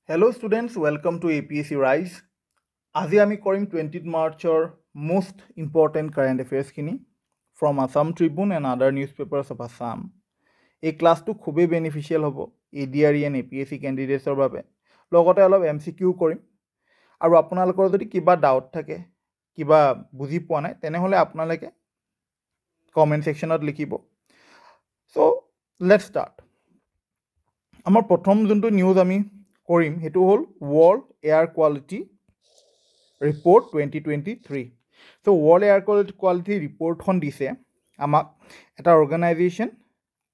Hello students, welcome to APSC Rise. আজি আমি কৰিম 20 মাৰ্চৰ most important current affairs খিনি from Assam Tribune and other newspapers of Assam. এই ক্লাছটো খুবেই বেনিফিচিয়েল হ'ব ADRE and APSC candidatesৰ বাবে। লগতে অলপ MCQ কৰিম আৰু আপোনালোকৰ যদি কিবা ডাউট থাকে কিবা বুজি পোৱা নাই তেনেহলে আপোনালোকে কমেন্ট সেকশনত লিখিব। So let's start. আমাৰ প্ৰথম যোনটো নিউজ আমি কৰিম হেতু হল World Air Quality Report 2023. So World Air Quality Report খন দিছে আমাক এটা অৰ্গানাইজেশ্যন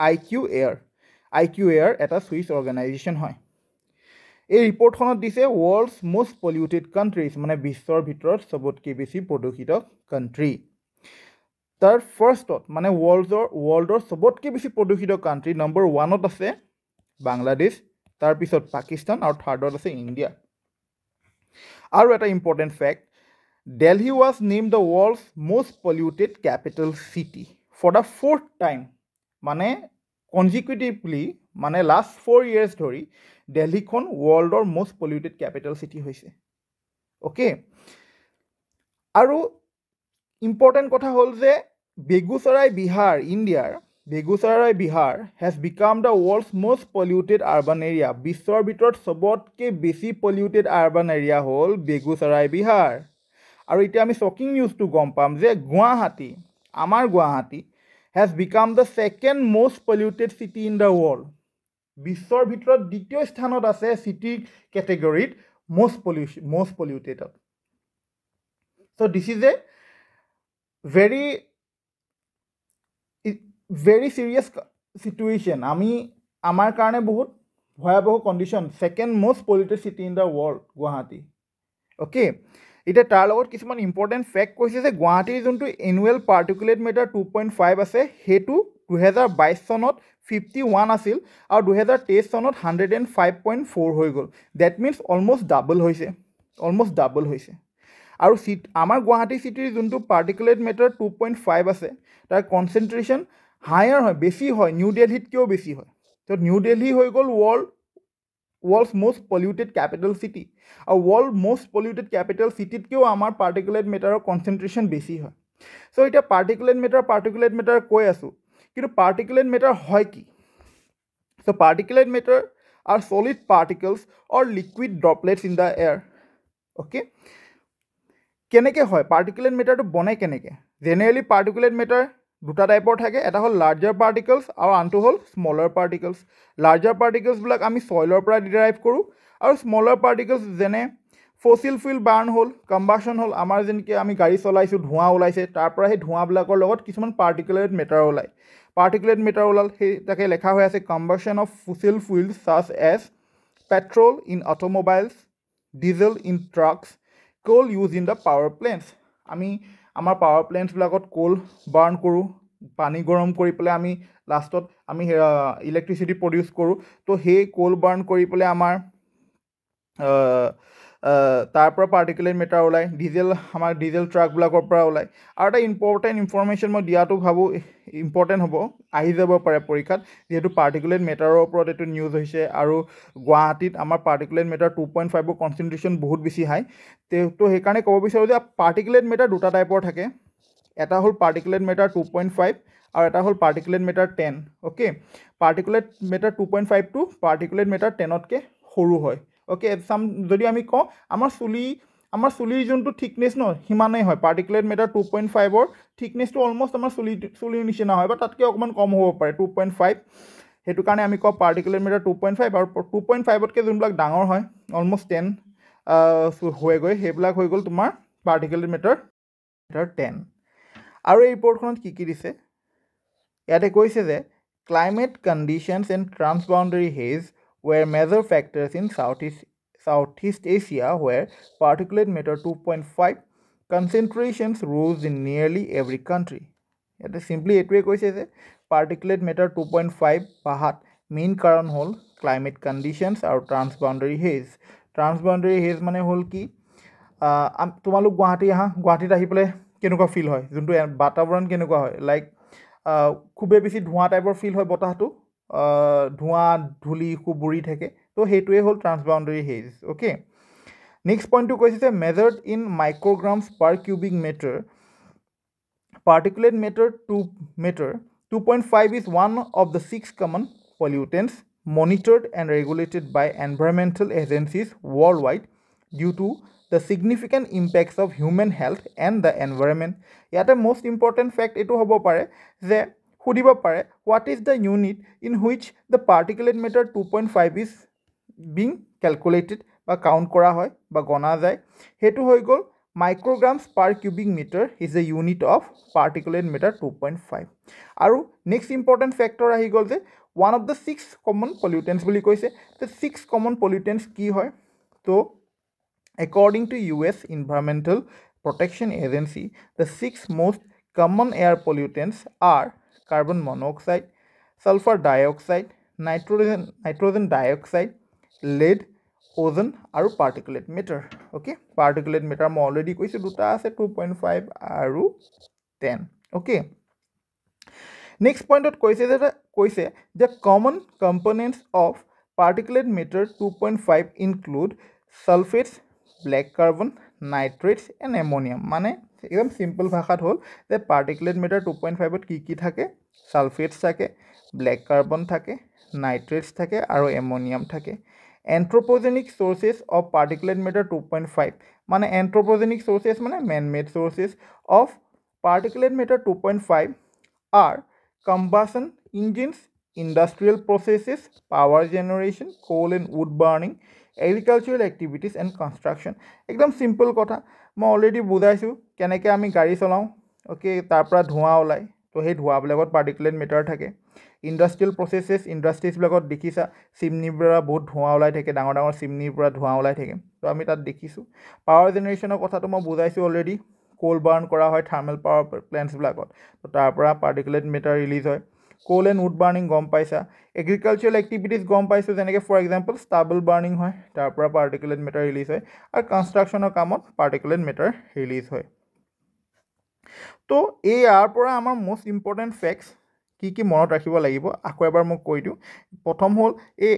IQ Air এটা সুইচ অৰ্গানাইজেশ্যন হয়। এই ৰিপৰ্টখনত দিছে World's Most Polluted Countries মানে বিশ্বৰ ভিতৰত সবতকৈ বেছি প্ৰদূষিত কান্ট্ৰি। তাৰ ফাৰ্ষ্টত মানে ওয়াৰ্ল্ডৰ সবতকৈ বেছি প্ৰদূষিত কান্ট্ৰি নম্বৰ 1ত আছে বাংলাদেশ, তাৰ পিছত পাকিস্তান আৰু থাৰ্ডত আছে ইণ্ডিয়া। আৰু এটা important fact, Delhi was named the world's most polluted capital city for the fourth time, মানে consecutively মানে last 4 years ধৰি দিল্লীখন worldৰ most polluted capital city হৈছে। ওকে, আৰু ইম্পৰ্টেণ্ট কথা হ'ল যে বেগুচৰাই বিহাৰ ইণ্ডিয়াৰ Begusarai, Bihar has become the world's most polluted urban area. বিশ্বৰ ভিতৰত সবতকৈ বেছি polluted urban area হ'ল Begusarai, Bihar. আৰু এতিয়া আমি শকিং নিউজটো গম পাম যে আমাৰ Guwahati has become the second most polluted city in the world. বিশ্বৰ ভিতৰত দ্বিতীয় স্থানত আছে city categoryত most polluted. So this is a very serious situation. আমাৰ কাৰণে বহুত ভয়াবহ condition, second most polluted city in the world Guwahati. Okay, এটা তাৰ লগত কিছুমান ইম্পৰ্টেণ্ট ফ্যাক্ট কৈছে যে গুৱাহাটীৰ যোনটো এনুৱেল পাৰ্টিকুলেট মেটাৰ 2.5 আছে সেইটো 2022 চনত 51 আছিল আৰু 2023 চনত 105.4 হৈ গ'ল। দ্যাট মিন্স অলমোষ্ট ডাবল হৈছে আৰু আমাৰ গুৱাহাটী সিটিৰ যোনটো পাৰ্টিকুলেট মেটাৰ 2.5 আছে তাৰ কনচেন্ট্ৰেশন হায়াৰ হয়, বেছি হয়, নিউ দিল্লীতকৈও বেছি হয়। তো নিউ দিল্লী হৈ গ'ল world's most polluted capital city আৰু world most polluted capital cityতকৈও আমাৰ পাৰ্টিকুলেট মেটাৰৰ কনচেন্ট্ৰেশন বেছি হয়। সো এটা পাৰ্টিকুলেট মেটাৰ কৈ আছো, কিন্তু পাৰ্টিকুলেট মেটাৰ হয় কি? So particulate matter are solid particles or liquid droplets in the air. Okay, কেনেকৈ হয় পাৰ্টিকুলেট মেটাৰটো বনে কেনেকৈ? জেনেৰেলি পাৰ্টিকুলেট মেটাৰ দুটা টাইপৰ থাকে, এটা হ'ল লাৰ্জাৰ পাৰ্টিকলছ আৰু আনটো হ'ল স্মলাৰ পাৰ্টিকলছ। লাৰ্জাৰ পাৰ্টিকলছবিলাক আমি সইলৰ পৰা ডিৰাইভ কৰোঁ আৰু স্মলাৰ পাৰ্টিকলছ যেনে ফসিল ফুইল বাৰ্ণ হ'ল, কম্বাশ্যন হ'ল, আমাৰ যেনেকৈ আমি গাড়ী চলাইছোঁ ধোঁৱা ওলাইছে, তাৰ পৰা সেই ধোঁৱাবিলাকৰ লগত কিছুমান পাৰ্টিকুলেট মেটাৰ ওলায়। ওলাল সেই তাকে লেখা হৈ আছে combustion of fossil fuels such as petrol in automobiles, diesel in trucks, coal use in the power plants. আমি আমাৰ পাৱাৰ প্লেণ্টছবিলাকত কোল বাৰ্ণ কৰোঁ, পানী গৰম কৰি পেলাই আমি লাষ্টত আমি ইলেক্ট্ৰিচিটি প্ৰডিউচ কৰোঁ। তো সেই কোল বাৰ্ণ কৰি পেলাই আমাৰ তাৰ পৰা পাৰ্টিকুলেট মেটাৰ ওলায়। আমাৰ ডিজেল ট্ৰাকবিলাকৰ পৰা ওলায়। আৰু এটা ইম্পৰ্টেণ্ট ইনফৰমেশ্যন মই দিয়াটো ভাবোঁ ইম্পৰ্টেণ্ট হ'ব, আহি যাব পাৰে পৰীক্ষাত, যিহেতু পাৰ্টিকুলেট মেটাৰৰ ওপৰত এইটো নিউজ হৈছে আৰু গুৱাহাটীত আমাৰ পাৰ্টিকুলেট মেটাৰ 2.5ৰ কনচেন্ট্ৰেশন বহুত বেছি হাই। তো সেইকাৰণে ক'ব বিচাৰোঁ যে পাৰ্টিকুলেট মেটাৰ দুটা টাইপৰ থাকে, এটা হ'ল পাৰ্টিকুলেট মেটাৰ 2.5 আৰু এটা হ'ল particulate matter 10। Okay, particulate matter 2.5টো পাৰ্টিকুলেট মেটাৰ 10তকৈ সৰু হয়। ওকে, যদি আমি কওঁ আমাৰ চুলিৰ যোনটো থিকনেছ সিমানেই হয়, পাৰ্টিকুলেট মেটাৰ 2.5ৰ থিকনেছটো অলমষ্ট আমাৰ চুলিৰ নিচিনা হয় বা তাতকৈ অকণমান কম হ'ব পাৰে 2.5। সেইটো কাৰণে আমি কওঁ পাৰ্টিকুলেট মেটাৰ 2.5 আৰু 2.5তকৈ যোনবিলাক ডাঙৰ হয় অলমষ্ট 10 হয়গৈ, সেইবিলাক হৈ গ'ল তোমাৰ পাৰ্টিকুলেট মেটাৰ 10। আৰু এই ৰিপৰ্টখনত কি দিছে ইয়াতে কৈছে যে climate conditions and transboundary haze were major factors in Southeast Asia where particulate matter 2.5 concentrations rose in nearly every country. ইয়াতে চিম্পলি এইটোৱে কৈছে যে particulate matter 2.5 বাহাত মেইন কাৰণ হ'ল ক্লাইমেট কণ্ডিশ্যনছ আৰু ট্ৰান্সবাউণ্ডাৰী হেজ মানে হ'ল কি, তোমালোক গুৱাহাটীত আহি পেলাই কেনেকুৱা ফিল হয়, যোনটো বাতাৱৰণ কেনেকুৱা হয়, লাইক খুবেই বেছি ধোঁৱা টাইপৰ ফিল হয় বতাহটো, ধোঁৱা ধূলি খুব উৰি থাকে। তো তো সেইটোৱে হ'ল ট্ৰান্সবাউণ্ডাৰী হেজ অ'কে নেক্সট পইণ্টটো কৈছে যে measured in micrograms per cubic metre particulate matter 2.5 is one of the 6 common pollutants monitored and regulated by environmental agencies worldwide due to the significant impacts of human health and the environment. Yet a most important fact etu hobo pare je hudiba pare what is the unit in which the particulate matter 2.5 is being calculated বা count kora hoy ba gona jay hetu hoi gol micrograms per cubic meter is a unit of particulate matter 2.5 আৰু next important factor ahi gol je one of the 6 common pollutants boli koise the 6 common pollutants ki hoy to according to US Environmental Protection Agency the 6 most common air pollutants are carbon monoxide sulfur dioxide nitrogen dioxide lead ওজন আৰু particulate matter okay particulate matter মই already কৈছোঁ দুটা আছে 2.5 আৰু 10 okay next পইণ্টত কৈছে যে common components of particulate matter 2.5 include sulphates black carbon nitrates and ammonium মানে একদম চিম্পল ভাষাত হ'ল যে পাৰ্টিকুলেট মেটাৰ 2.5ত কি থাকে ছালফেটছ থাকে ব্লেক কাৰ্বন থাকে নাইট্ৰেটছ থাকে আৰু এমনিয়াম থাকে anthropogenic sources of particulate matter 2.5 মানে anthropogenic sources মানে man-made sources of particulate matter 2.5 are combustion engines industrial processes power generation coal and wood burning agricultural activities and construction একদম simple কথা মই already বুজাইছো কেনেকৈ আমি গাড়ী চলাওঁ ওকে তাৰ পৰা ধোঁৱা ওলাই তো সেই ধোঁৱাবিলাকত পাৰ্টিকুলেট মেটাৰ থাকে ইণ্ডাষ্ট্ৰিয়েল প্ৰচেছেছ ইণ্ডাষ্ট্ৰিজবিলাকত দেখিছা চিমনিৰ পৰা বহুত ধোঁৱা ওলাই থাকে ডাঙৰ ডাঙৰ চিমনিৰ পৰা ধোঁৱা ওলাই থাকে তো আমি তাত দেখিছোঁ পাৱাৰ জেনেৰেশ্যনৰ কথাটো মই বুজাইছোঁ অলৰেডি কোল বাৰ্ণ কৰা হয় থাৰ্মেল পাৱাৰ প্লেণ্টছবিলাকত তো তাৰ পৰা পাৰ্টিকুলেট মেটাৰ ৰিলিজ হয় কোল এণ্ড উড বাৰ্ণিং গম পাইছা এগ্ৰিকালচাৰেল এক্টিভিটিজ গম পাইছোঁ যেনেকৈ ফৰ এক্সাম্পল ষ্টাবল বাৰ্ণিং হয় তাৰ পৰা পাৰ্টিকুলেট মেটাৰ ৰিলিজ হয় আৰু কনষ্ট্ৰাকশ্যনৰ কামত পাৰ্টিকুলেট মেটাৰ ৰিলিজ হয় তো ইয়াৰ পৰা আমাৰ মষ্ট ইম্পৰ্টেণ্ট ফেক্টছ কি মনত ৰাখিব লাগিব আকৌ এবাৰ মই কৈ দিওঁ প্ৰথম হ'ল এই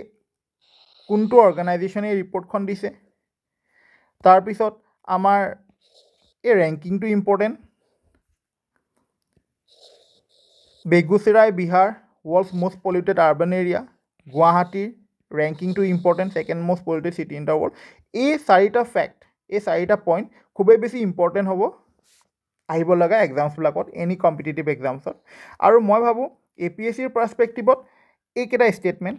কোনটো অৰ্গেনাইজেশ্যনে এই ৰিপৰ্টখন দিছে তাৰপিছত আমাৰ এই ৰেংকিংটো important Begusarai Bihar world's most polluted urban area গুৱাহাটীৰ ৰেংকিংটো important second most polluted city in the world এই চাৰিটা ফেক্ট এই চাৰিটা পইণ্ট খুবেই বেছি ইম্পৰ্টেণ্ট হ'ব আহিব লগা এক্সামছবিলাকত এনি কম্পিটিটিভ এক্সামছত আৰু মই ভাবোঁ APSCৰ পাৰ্সপেক্টিভত এইকেইটা ষ্টেটমেণ্ট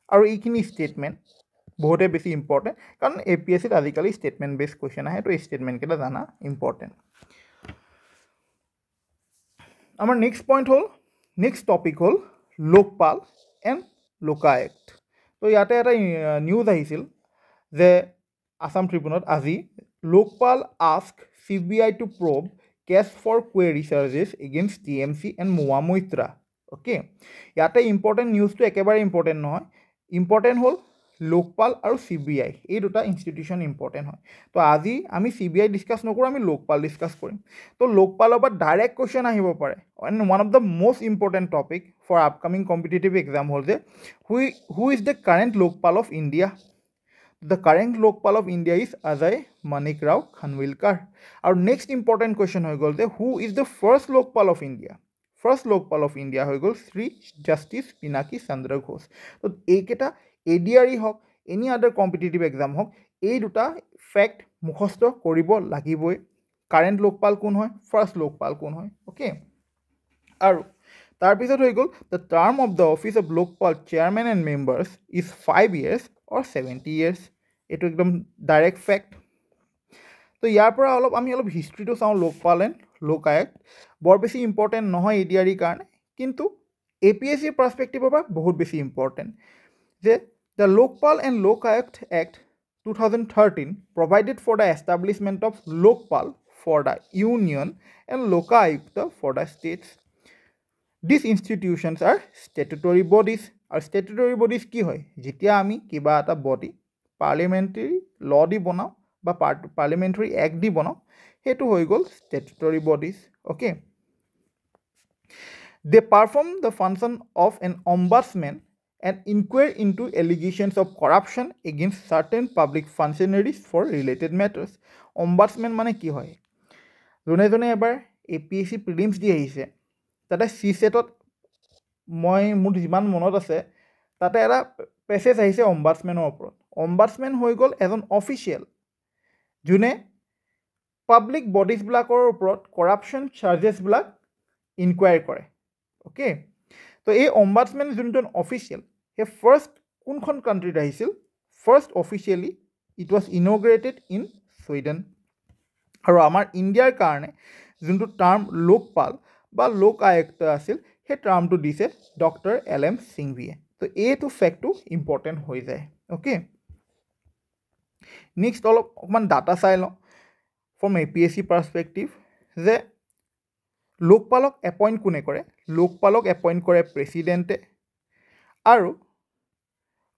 আৰু এইখিনি ষ্টেটমেণ্ট বহুতে বেছি ইম্পৰ্টেণ্ট কাৰণ APSCত আজিকালি ষ্টেটমেণ্ট বেছ কুৱেশ্যন আহে তো এই ষ্টেটমেণ্টকেইটা জানা ইম্পৰ্টেণ্ট আমাৰ নেক্সট টপিক হ'ল লোকপাল এণ্ড লোকায়ুক্ত তো ইয়াতে এটা নিউজ আহিছিল যে আসাম ট্ৰিবিউনত আজি Lokpal ask CBI to probe case for query charges against TMC and Moa Moitra okay ইয়াতে ইম্পৰ্টেণ্ট নিউজটো একেবাৰে ইম্পৰ্টেণ্ট নহয় ইম্পৰ্টেণ্ট হ'ল লোকপাল আৰু CBI এই দুটা ইনষ্টিটিউশ্যন ইম্পৰ্টেণ্ট হয় তো আজি আমি CBI ডিছকাছ নকৰোঁ আমি লোকপাল ডিছকাছ কৰিম তো লোকপালৰ পৰা ডাইৰেক্ট কুৱেশ্যন আহিব পাৰে and one of the most important topic for upcoming competitive exam হ'ল যে who is the current Lokpal of India The current Lokpal of India is Ajay Manik Rao Khanwilkar. Our next important question hoy gol de who is the first Lokpal of India? First Lokpal of India hoy gol Sri Justice Pinaki Chandra Ghosh. So eketa ADRE hok any other competitive exam hok ei duta fact mukhosto koribo lagiboi current Lokpal kon hoy first Lokpal kon hoy okay aru tar pisot hoy gol the term of the office of Lokpal chairman and members is 5 years or 70 years এইটো একদম direct fact তো ইয়াৰ পৰা আমি অলপ হিষ্ট্ৰীটো চাওঁ Lokpal and Lokayukta বৰ বেছি important নহয় ADRE কাৰণে কিন্তু APSCৰ পাৰ্সপেক্টিভৰ পৰা বহুত বেছি ইম্পৰ্টেণ্ট যে the Lokpal and Lokayukta act 2013 provided for the establishment of Lokpal for the union and Lokayukta for the states. These institutions are statutory bodies. আৰু statutory bodies কি হয় যেতিয়া আমি কিবা এটা বডি পাৰ্লিমেণ্টাৰী ল দি বনাওঁ বা পাৰ্লিমেণ্টাৰী এক্ট দি বনাওঁ সেইটো হৈ গ'ল statutory bodies okay they perform the function of an ombudsman and inquire into allegations of corruption against certain public functionaries for related matters. Ombudsman মানে কি হয়? যোনে যোনে এবাৰ APSC প্ৰিলিমছ দি আহিছে তাতে CSET-ত মোৰ যিমান মনত আছে তাতে এটা পেছেজ আহিছে অম্বাডছমেনৰ ওপৰত. অম্বাডছমেন হৈ গ'ল এজন অফিচিয়েল যোনে পাব্লিক বডিজবিলাকৰ ওপৰত কৰাপশ্যন চাৰ্জেছবিলাক ইনকুৱায়াৰ কৰে. অ'কে, তো এই অম্বাডছমেন যোনজন অফিচিয়েল সেই ফাৰ্ষ্ট কোনখন কাণ্ট্ৰিত আহিছিল? First officially it was integrated in Sweden. আৰু আমাৰ ইণ্ডিয়াৰ কাৰণে যোনটো টাৰ্ম লোকপাল বা লোক আয়ুক্ত আছিল সেই টাৰ্মটো দিছে ডক্টৰ LM সিংভিয়ে. তো এইটো ফেক্টটো ইম্পৰ্টেণ্ট হৈ যায়. অ'কে, নেক্সট অকণমান ডাটা চাই লওঁ ফ্ৰম APSC পাৰ্চপেক্টিভ যে লোকপালক এপইণ্ট কোনে কৰে? লোকপালক এপইণ্ট কৰে প্ৰেচিডেণ্টে, আৰু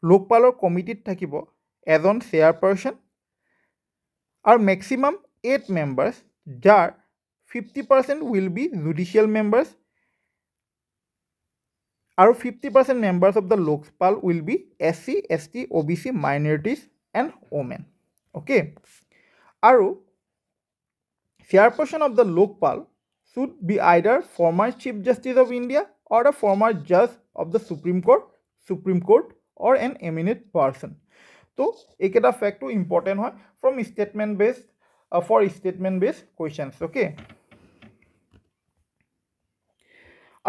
লোকপালৰ কমিটিত থাকিব এজন চেয়াৰপাৰ্চন আৰু মেক্সিমাম 8 মেম্বাৰ্ছ, যাৰ 50% উইল বি জুডিচিয়েল মেম্বাৰ্ছ আৰু 50% members of the Lokpal will be SC, ST, OBC, minorities and women. Okay, আৰু chairperson of the Lokpal should be either former Chief Justice of India or the former judge of the Supreme Court or an eminent person. So, eketa fact to important hoy from statement based for statement based questions. Okay.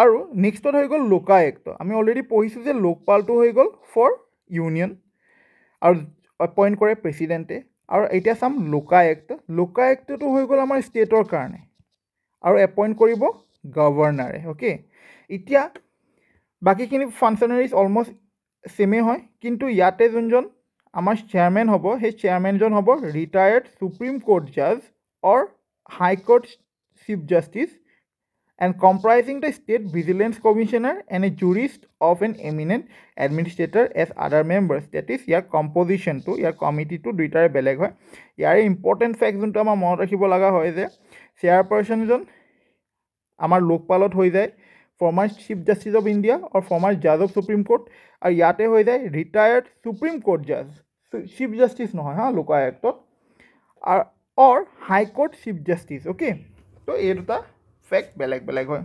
আৰু নেক্সটত হৈ গ'ল লোকায়ুক্ত. আমি already পঢ়িছোঁ যে লোকপালটো হৈ গ'ল for union আৰু appoint কৰে প্ৰেচিডেণ্টে. আৰু এতিয়া চাম লোকায়ুক্ত. লোকায়ুক্তটো হৈ গ'ল আমাৰ ষ্টেটৰ কাৰণে আৰু এপইণ্ট কৰিব গভৰ্ণাৰে. অ'কে, এতিয়া বাকীখিনি ফাংচনাৰিজ অলমষ্ট ছেমেই হয়, কিন্তু ইয়াতে যোনজন আমাৰ চেয়াৰমেন হ'ব সেই চেয়াৰমেনজন হ'ব ৰিটায়াৰ্ড সুপ্ৰিম কোৰ্ট জাজ or high court chief justice and comprising the State Vigilance Commissioner and a jurist of an eminent administrator as other members. That is, ইয়াৰ কম্পজিশ্যনটো, ইয়াৰ কমিটিটো দুইটাৰে বেলেগ হয়. ইয়াৰে ইম্পৰ্টেণ্ট ফেক্ট যোনটো আমাৰ মনত ৰাখিব লগা হয় যে চেয়াৰপাৰ্চনজন আমাৰ লোকপালত হৈ যায় former chief justice of India আৰু ফৰ্মাৰ জাজ অফ সুপ্ৰিম কোৰ্ট, আৰু ইয়াতে হৈ যায় ৰিটায়াৰ্ড সুপ্ৰিম কোৰ্ট জাজ, চিফ জাষ্টিছ নহয় হা লোকায়ুক্তত, অৰ high court chief justice. Okay, তো এই দুটা ফেক্ট বেলেগ বেলেগ হয়.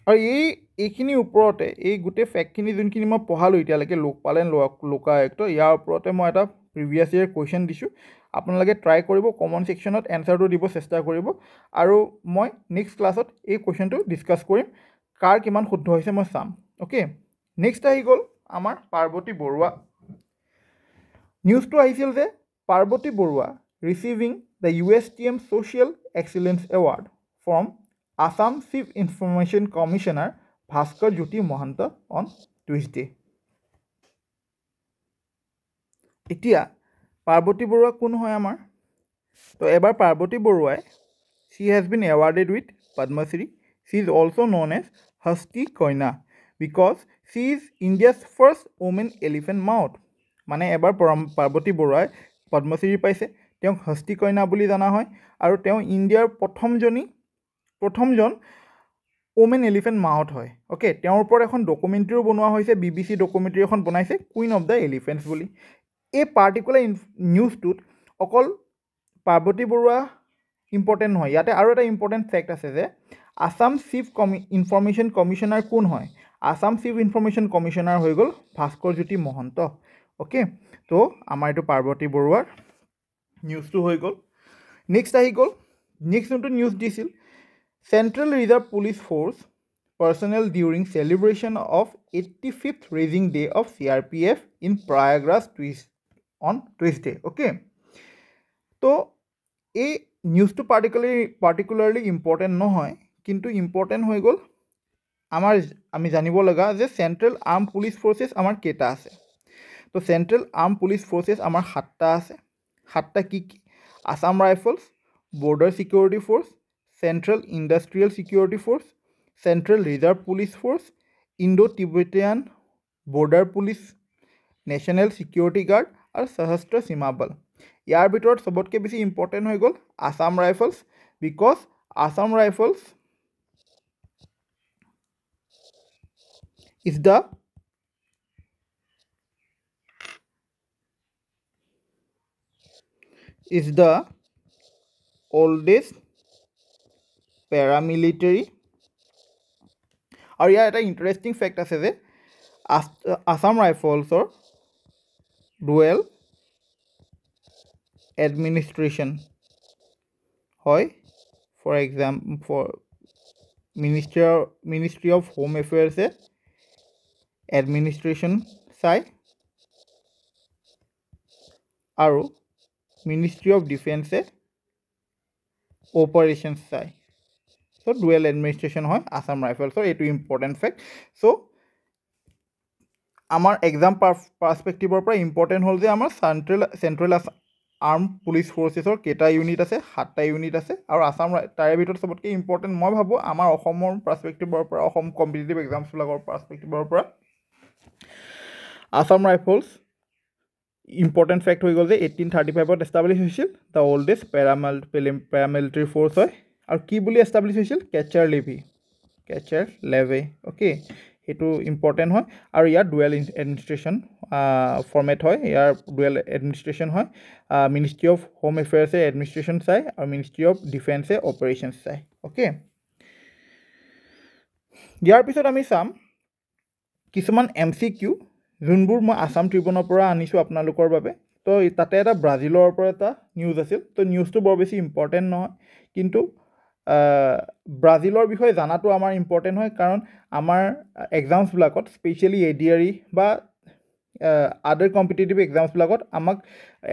আৰু এইখিনিৰ ওপৰতে এই গোটেই ফেক্টখিনি যোনখিনি মই পঢ়ালোঁ এতিয়ালৈকে লোকপাল এণ্ড লোকায়ুক্ত, ইয়াৰ ওপৰতে মই এটা প্ৰিভিয়াছ ইয়েৰ কুৱেশ্যন দিছোঁ. আপোনালোকে ট্ৰাই কৰিব, কমেণ্ট ছেকশ্যনত এনচাৰটো দিব চেষ্টা কৰিব, আৰু মই নেক্সট ক্লাছত এই কুৱেশ্যনটো ডিছকাছ কৰিম. কাৰ কিমান শুদ্ধ হৈছে মই চাম. অ'কে, নেক্সট আহি গ'ল আমাৰ পাৰ্বতী বৰুৱা. নিউজটো আহিছিল যে Parbati Barua receiving the USTM Social Excellence Award from Assam Chief Information Commissioner Bhaskar Jyoti Mahanta on Tuesday. এতিয়া পাৰ্বতী বৰুৱা কোন হয় আমাৰ? তো এবাৰ পাৰ্বতী বৰুৱাই she has been awarded with Padma Shri. She is also known as Hasti Koina because she is India's first woman elephant mouth. মানে এবাৰ পাৰ্বতী বৰুৱাই পদ্মশ্ৰী পাইছে, তেওঁক হস্তি কইনা বুলি জনা হয়, আৰু তেওঁ ইণ্ডিয়াৰ প্ৰথমজন ওমেন এলিফেণ্ট মাউথ হয়. অ'কে, তেওঁৰ ওপৰত এখন ডকুমেণ্টাৰীও বনোৱা হৈছে, BBC ডকুমেণ্টাৰী এখন বনাইছে কুইন অফ দ্য এলিফেণ্টছ বুলি. এই পাৰ্টিকুলাৰ নিউজটোত অকল পাৰ্বতী বৰুৱা ইম্পৰ্টেণ্ট নহয়, ইয়াতে আৰু এটা ইম্পৰ্টেণ্ট ফেক্ট আছে যে আছাম চিফ ইনফৰ্মেশ্যন কমিশ্যনাৰ কোন হয়? আছাম চিফ ইনফৰ্মেশ্যন কমিশ্যনাৰ হৈ গ'ল ভাস্কৰ জ্যোতি মহন্ত. অ'কে, তো আমাৰ এইটো পাৰ্বতী বৰুৱাৰ নিউজটো হৈ গ'ল. নেক্সট আহি গ'ল, নেক্সট যোনটো নিউজ দিছিল central reserve police force personal during celebration of 85th raging day of CRPF in Prayagraj on Tuesday. Okay, তো এই নিউজটো পাৰ্টিকুলাৰলি ইম্পৰ্টেণ্ট নহয়, কিন্তু ইম্পৰ্টেণ্ট হৈ গ'ল আমি জানিব লগা যে চেণ্ট্ৰেল আৰ্ম পুলিচ ফ'ৰ্চেছ আমাৰ কেইটা আছে. তো চেণ্ট্ৰেল আৰ্ম পুলিচ ফ'ৰ্চেছ আমাৰ 7টা আছে. 7টা কি কি? Assam rifles, border security force, central industrial security force, central reserve police force, Indo Tibetan border police, national security guard আৰু সশস্ত্ৰ সীমা বল. ইয়াৰ ভিতৰত চবতকৈ বেছি ইম্পৰ্টেণ্ট হৈ গ'ল Assam rifles, because Assam rifles is the oldest paramilitary. আৰু ইয়াৰ এটা ইণ্টাৰেষ্টিং ফেক্ট আছে যে আছাম ৰাইফলছৰ ডুৱেল এডমিনিষ্ট্ৰেশ্যন হয় ফৰ মিনিষ্ট্ৰী অফ হোম এফেয়াৰ্ছে এডমিনিষ্ট্ৰেশ্যন চাই আৰু মিনিষ্ট্ৰী অফ ডিফেন্সে অপাৰেশ্যনছ চাই চ' ডুৱেল এডমিনিষ্ট্ৰেশ্যন হয় আছাম ৰাইফলছৰ এইটো ইম্পৰ্টেণ্ট ফেক্ট চ' আমাৰ এক্সাম পাৰ্চপেক্টিভৰ পৰা ইম্পৰ্টেণ্ট হ'ল যে আমাৰ চেণ্ট্ৰেল আৰ্ম পুলিচ ফ'ৰ্চেছৰ কেইটা ইউনিট আছে 7টা ইউনিট আছে আৰু তাৰে ভিতৰত চবতকৈ ইম্পৰ্টেণ্ট মই ভাবোঁ আমাৰ অসমৰ পাৰ্চপেক্টিভৰ পৰা অসম কম্পিটিটিভ এক্সামছবিলাকৰ পাৰ্চপেক্টিভৰ পৰা আছাম ৰাইফলছ ইম্পৰ্টেণ্ট ফেক্ট হৈ গ'ল যে 1835ত এষ্টাব্লিছ হৈছিল দ্য অল্ডেষ্ট পেৰামিলিটাৰী ফ'ৰ্চ হয় আৰু কি বুলি এষ্টাব্লিছ হৈছিল কেচাৰ লেভে অ'কে সেইটো ইম্পৰ্টেণ্ট হয় আৰু ইয়াৰ ডুৱেল এডমিনিষ্ট্ৰেশ্যন ফৰ্মেট হয় ইয়াৰ ডুৱেল এডমিনিষ্ট্ৰেশ্যন হয় মিনিষ্ট্ৰী অফ হোম এফেয়াৰ্ছে এডমিনিষ্ট্ৰেশ্যন চাই আৰু মিনিষ্ট্ৰী অফ ডিফেন্সে অপাৰেশ্যনছ চাই অ'কে ইয়াৰ পিছত আমি চাম কিছুমান MCQ যোনবোৰ মই আছাম ট্ৰিবিউনৰ পৰা আনিছোঁ আপোনালোকৰ বাবে তো তাতে এটা ব্ৰাজিলৰ পৰা এটা নিউজ আছিল তো নিউজটো বৰ বেছি ইম্পৰ্টেণ্ট নহয় কিন্তু ব্ৰাজিলৰ বিষয়ে জানাটো আমাৰ ইম্পৰ্টেণ্ট হয় কাৰণ আমাৰ এক্সামছবিলাকত স্পেচিয়েলি ADRE বা আদাৰ কম্পিটিটিভ এক্সামছবিলাকত আমাক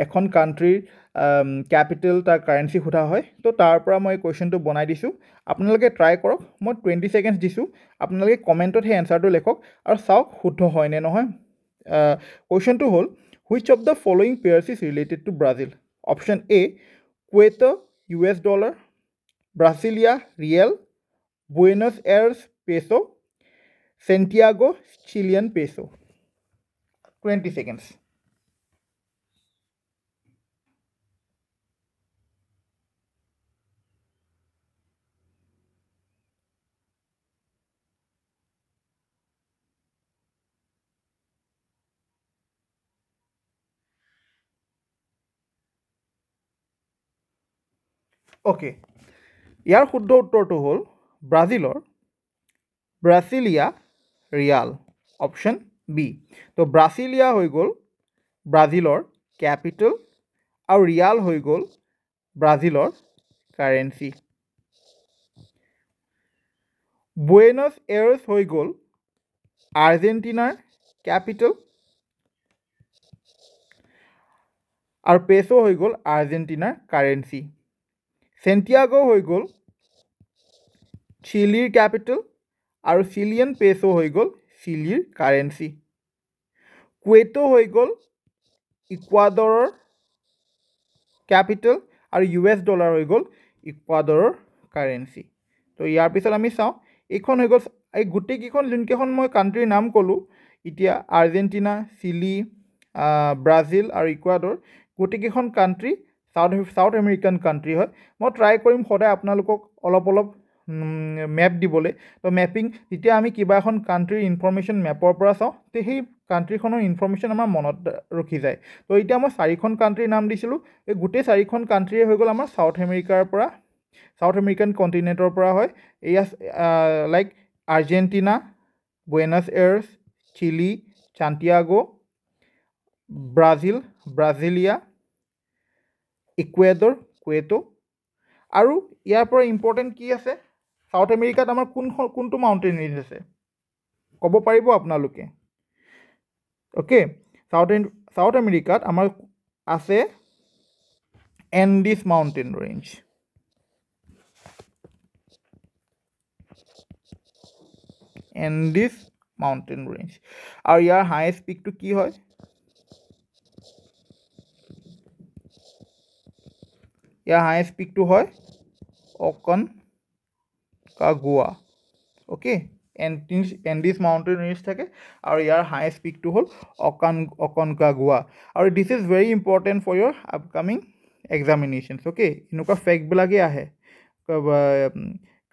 এখন কাণ্ট্ৰিৰ কেপিটেল তাৰ কাৰেঞ্চি সোধা হয় তো তাৰ পৰা মই কুৱেশ্যনটো বনাই দিছোঁ আপোনালোকে ট্ৰাই কৰক মই 20 ছেকেণ্ডছ দিছোঁ আপোনালোকে কমেণ্টত সেই এনচাৰটো লিখক আৰু চাওক শুদ্ধ হয় নে নহয় কুৱেশ্যনটো হ'ল which of the following pairs is related to Brazil option A Quito US dollar Brasilia real Buenos Aires peso Santiago Chilean peso 20 seconds. Okay. ইয়াৰ শুদ্ধ উত্তৰটো হ'ল ব্ৰাজিলিয়া ৰিয়াল অপশ্যন বি তো ব্ৰাজিলিয়া হৈ গ'ল ব্ৰাজিলৰ কেপিটেল আৰু ৰিয়াল হৈ গ'ল ব্ৰাজিলৰ কাৰেঞ্চি বুয়েনছ এয়াৰ্ছ হৈ গ'ল আৰ্জেণ্টিনাৰ কেপিটেল আৰু পেছো হৈ গ'ল আৰ্জেণ্টিনাৰ কাৰেঞ্চি চেণ্টিয়াগো হৈ গ'ল চিলিৰ কেপিটেল আৰু চিলিয়ান পেছো হৈ গ'ল চিলিৰ কাৰেঞ্চি কুৱেটো হৈ গ'ল ইকুৱাডৰৰ কেপিটেল আৰু US ডলাৰ হৈ গ'ল ইকুৱাডৰৰ কাৰেঞ্চি তো ইয়াৰ পিছত আমি চাওঁ এইখন হৈ গ'ল এই গোটেইকেইখন যোনকেইখন মই কাণ্ট্ৰিৰ নাম ক'লোঁ এতিয়া আৰ্জেণ্টিনা চিলি ব্ৰাজিল আৰু ইকুৱাডৰ গোটেইকেইখন কাণ্ট্ৰি চাউথ আমেৰিকান কাণ্ট্ৰি হয় মই ট্ৰাই কৰিম সদায় আপোনালোকক অলপ মেপ দিবলৈ তো মেপিং যেতিয়া আমি কিবা এখন কাণ্ট্ৰিৰ ইনফৰ্মেশ্যন মেপৰ পৰা চাওঁ তো সেই কাণ্ট্ৰিখনৰ ইনফৰ্মেশ্যন আমাৰ মনত ৰখি যায় তো এতিয়া মই 4খন কাণ্ট্ৰিৰ নাম দিছিলোঁ এই গোটেই 4খন কাণ্ট্ৰিয়ে হৈ গ'ল আমাৰ চাউথ আমেৰিকান কণ্টিনেণ্টৰ পৰা হয় এয়া like Argentina Buenos Aires Chile Santiago Brasilia Ecuador Quito আৰু ইয়াৰ পৰা ইম্পৰ্টেণ্ট কি আছে চাউথ আমেৰিকাত আমাৰ কোনটো মাউণ্টেইন ৰেঞ্জ আছে ক'ব পাৰিব আপোনালোকে অ'কে চাউথ আমেৰিকাত আমাৰ আছে এণ্ডিছ মাউণ্টেইন ৰেঞ্জ আৰু ইয়াৰ হায়েষ্ট পিকটো কি হয় ইয়াৰ হায়েষ্ট পিকটো হয় Aconcagua okay Andes mountain range থাকে আৰু ইয়াৰ হায়েষ্ট পিকটো হ'ল অকনকাগুৱা আৰু this is very important for your upcoming examinations okay এনেকুৱা ফেক্টবিলাকেই আহে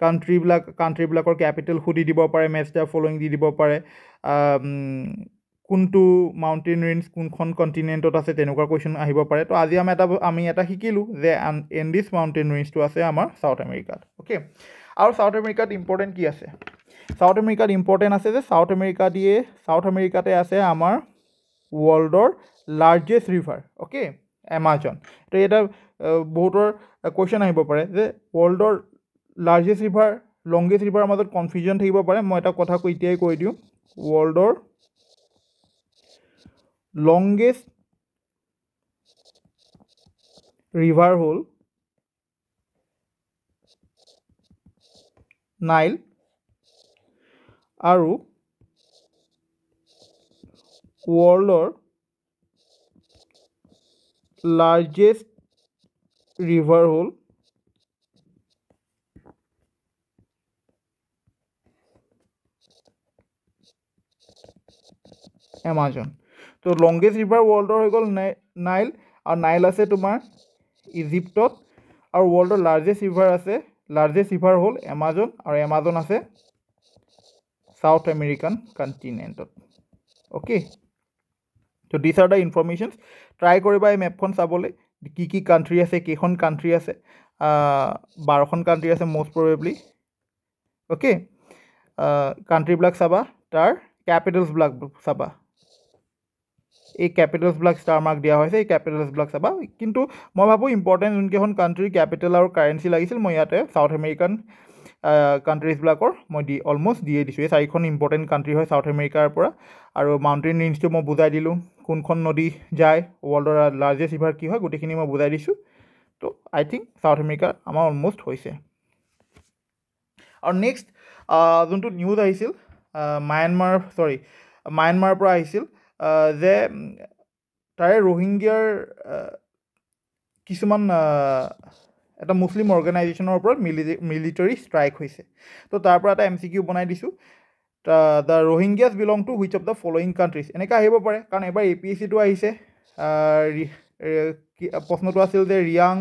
কাণ্ট্ৰিবিলাকৰ কেপিটেল সুধি দিব পাৰে, মেটচ দ্য ফলোইং দি দিব পাৰে, কোনটো মাউণ্টেইন ৰেঞ্জ কোনখন কণ্টিনেণ্টত আছে তেনেকুৱা কুৱেশ্যন আহিব পাৰে। তো আজি আমি এটা শিকিলোঁ যে এণ্ডিছ মাউণ্টেইন ৰেঞ্জটো আছে আমাৰ ছাউথ আমেৰিকাত। অ'কে, আৰু ছাউথ আমেৰিকাত ইম্পৰ্টেণ্ট কি আছে? ছাউথ আমেৰিকাত ইম্পৰ্টেণ্ট আছে যে ছাউথ আমেৰিকাতে আছে আমাৰ ৱৰ্ল্ডৰ লাৰ্জেষ্ট ৰিভাৰ, অ'কে, এমাজন। তো এটা বহুতৰ কুৱেশ্যন আহিব পাৰে যে ৱৰ্ল্ডৰ লাৰ্জেষ্ট ৰিভাৰ, লংগেষ্ট ৰিভাৰৰ মাজত কনফিউজন থাকিব পাৰে। মই এটা কথা এতিয়াই কৈ দিওঁ, ৱৰ্ল্ডৰ লংগেষ্ট ৰিভাৰ হ'ল নাইল, আৰু ৱৰ্ল্ডৰ লাৰ্জেষ্ট ৰিভাৰ হ'ল এমাজন। তো লংগেষ্ট ৰিভাৰ ৱৰ্ল্ডৰ হৈ গ'ল নাইল, আৰু নাইল আছে তোমাৰ ইজিপ্তত, আৰু ৱৰ্ল্ডৰ লাৰ্জেষ্ট ৰিভাৰ হ'ল এমাজন, আৰু এমাজন আছে ছাউথ আমেৰিকান কণ্টিনেণ্টত। অ'কে, তো দিছ আৰ দ্য ইনফৰ্মেশ্যনছ। ট্ৰাই কৰিবা এই মেপখন চাবলৈ, কি কাণ্ট্ৰি আছে, কেইখন কাণ্ট্ৰি আছে। 12খন কাণ্ট্ৰি আছে মষ্ট প্ৰবেবলি। অ'কে, কাণ্ট্ৰিবিলাক চাবা, তাৰ কেপিটেলছবিলাক চাবা। এই কেপিটেলছবিলাক ষ্টাৰ মাৰ্ক দিয়া হৈছে, এই কেপিটেলছবিলাক চাবা। কিন্তু মই ভাবোঁ ইম্পৰ্টেণ্ট যোনকেইখন কাণ্ট্ৰিৰ কেপিটেল আৰু কাৰেঞ্চি লাগিছিল, মই ইয়াতে ছাউথ আমেৰিকান কাণ্ট্ৰিজবিলাকৰ মই অলমষ্ট দিয়ে দিছোঁ। এই 4খন ইম্পৰ্টেণ্ট কাণ্ট্ৰি হয় ছাউথ আমেৰিকাৰ পৰা। আৰু মাউণ্টেইন ৰেঞ্জটো মই বুজাই দিলোঁ, কোনখন নদী যায়, ৱৰ্ল্ডৰ লাৰ্জেষ্ট ৰিভাৰ কি হয়, গোটেইখিনি মই বুজাই দিছোঁ। তো আই থিংক ছাউথ আমেৰিকা আমাৰ অলমষ্ট হৈছে। আৰু নেক্সট যোনটো নিউজ আহিছিল মায়ানমাৰৰ পৰা আহিছিল যে তাৰে ৰোহিংগিয়াৰ কিছুমান এটা মুছলিম অৰ্গেনাইজেশ্যনৰ ওপৰত মিলিটাৰী ষ্ট্ৰাইক হৈছে। তো তাৰ পৰা এটা MCQ বনাই দিছোঁ, the Rohingyas belong to which of the following countries. এনেকৈ আহিব পাৰে, কাৰণ এবাৰ APSCটো আহিছে। প্ৰশ্নটো আছিল যে ৰিয়াং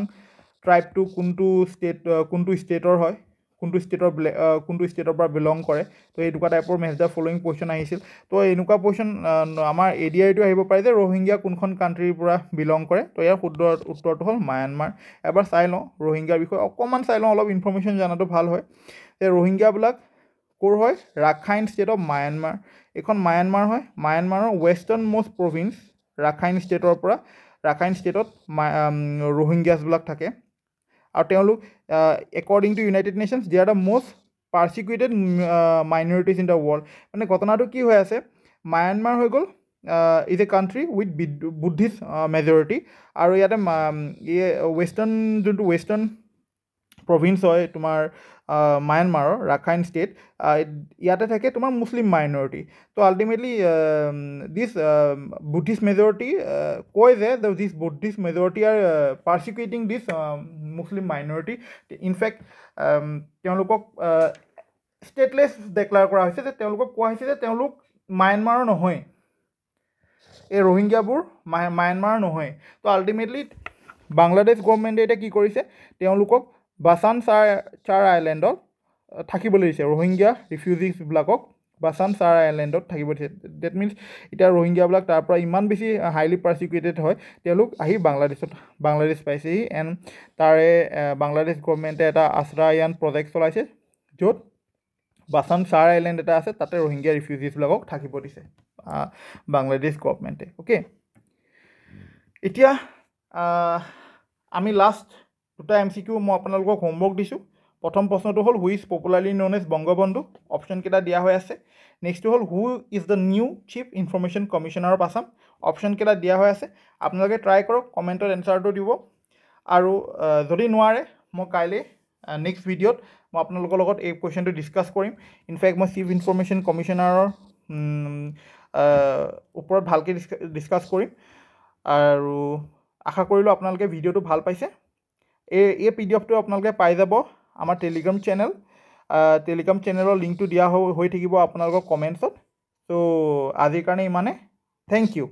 ট্ৰাইবটো কোনটো ষ্টেটৰ হয়, কোনটো ষ্টেটৰ পৰা বিলং কৰে। তো এনেকুৱা টাইপৰ মেটচ দ্য ফলোয়িং কুৱেশ্যন আহিছিল। তো এনেকুৱা কুৱেশ্যন আমাৰ ADRটো আহিব পাৰে যে ৰোহিংগিয়া কোনখন কাণ্ট্ৰিৰ পৰা বিলং কৰে। তো ইয়াৰ শুদ্ধ উত্তৰটো হ'ল মায়ানমাৰ। এবাৰ চাই লওঁ ৰোহিংগিয়াৰ বিষয়ে অকণমান চাই লওঁ, অলপ ইনফৰ্মেশ্যন জনাটো ভাল হয়। যে ৰোহিংগিয়াবিলাক ক'ৰ হয়? Rakhine state of Myanmar. এইখন মায়ানমাৰ হয়, মায়ানমাৰৰ ৱেষ্টাৰ্ণ মষ্ট প্ৰভিন্স ৰাখাইন ষ্টেটত ৰোহিংগিয়াছবিলাক থাকে। আৰু তেওঁলোক according to United Nations they are the most persecuted minorities in the world. মানে ঘটনাটো কি হৈ আছে, মায়ানমাৰ হৈ গ'ল is a country with Buddhist majority, আৰু ইয়াতে যোনটো ৱেষ্টাৰ্ণ প্ৰভিন্স হয় তোমাৰ মায়ানমাৰৰ ৰাখাইন ষ্টেট, ইয়াতে থাকে তোমাৰ মুছলিম মাইনৰিটি। তো আল্টিমেটলি দিছ বুদ্ধিষ্ট মেজৰিটি কয় যে দিছ বুদ্ধিষ্ট মেজৰিটি আৰ পাৰ্চিকুৱেটিং দিছ মুছলিম মাইনৰিটি। ইনফেক্ট তেওঁলোকক ষ্টেটলেছ ডেক্লেয়াৰ কৰা হৈছে, যে তেওঁলোকক কোৱা হৈছে যে তেওঁলোক মায়ানমাৰৰ নহয়, এই ৰোহিংগিয়াবোৰ মায়ানমাৰৰ নহয়। তো আল্টিমেটলি বাংলাদেশ গভৰ্ণমেণ্টে এতিয়া কি কৰিছে, তেওঁলোকক বাচান চাৰ আইলেণ্ডত থাকিবলৈ দিছে। ৰোহিংগিয়া ৰিফিউজিবিলাকক বাচান চাৰ আইলেণ্ডত থাকিব দিছে। ডেট মিনছ এতিয়া ৰোহিংগিয়াবিলাক তাৰ পৰা ইমান বেছি হাইলি পাৰ্চিকুৱেটেড হয়, তেওঁলোক আহি বাংলাদেশ পাইছেহি। এণ্ড তাৰে বাংলাদেশ গভৰ্ণমেণ্টে এটা আশ্ৰায়ান প্ৰজেক্ট চলাইছে, য'ত বাচান চাৰ আইলেণ্ড এটা আছে, তাতে ৰোহিংগিয়া ৰিফিউজিবিলাকক থাকিব দিছে বাংলাদেশ গভৰ্ণমেণ্টে। অ'কে, এতিয়া আমি লাষ্ট দুটা MCQ মই আপোনালোকক হোমৱৰ্ক দিছোঁ। প্ৰথম প্ৰশ্নটো হ'ল who is popularly known as Bangabandhu. অপশ্যনকেইটা দিয়া হৈ আছে। নেক্সটটো হ'ল who is the new chief information commissioner of Assam. অপশ্যনকেইটা দিয়া হৈ আছে, আপোনালোকে ট্ৰাই কৰক, কমেণ্টত এনচাৰটো দিব। আৰু যদি নোৱাৰে মই কাইলৈ নেক্সট ভিডিঅ'ত মই আপোনালোকৰ লগত এই কুৱেশ্যনটো ডিছকাছ কৰিম। ইনফেক্ট মই চিফ ইনফৰ্মেশ্যন কমিশ্যনাৰৰ ওপৰত ভালকৈ ডিছকাছ কৰিম। আৰু আশা কৰিলোঁ আপোনালোকে ভিডিঅ'টো ভাল পাইছে। এই PDF টো আপোনালোকে পাই যাব আমাৰ টেলিগ্ৰাম চেনেলৰ লিংকটো দিয়া হৈ থাকিব আপোনালোকৰ কমেণ্টছত। ত' আজিৰ কাৰণে ইমানে। Thank U.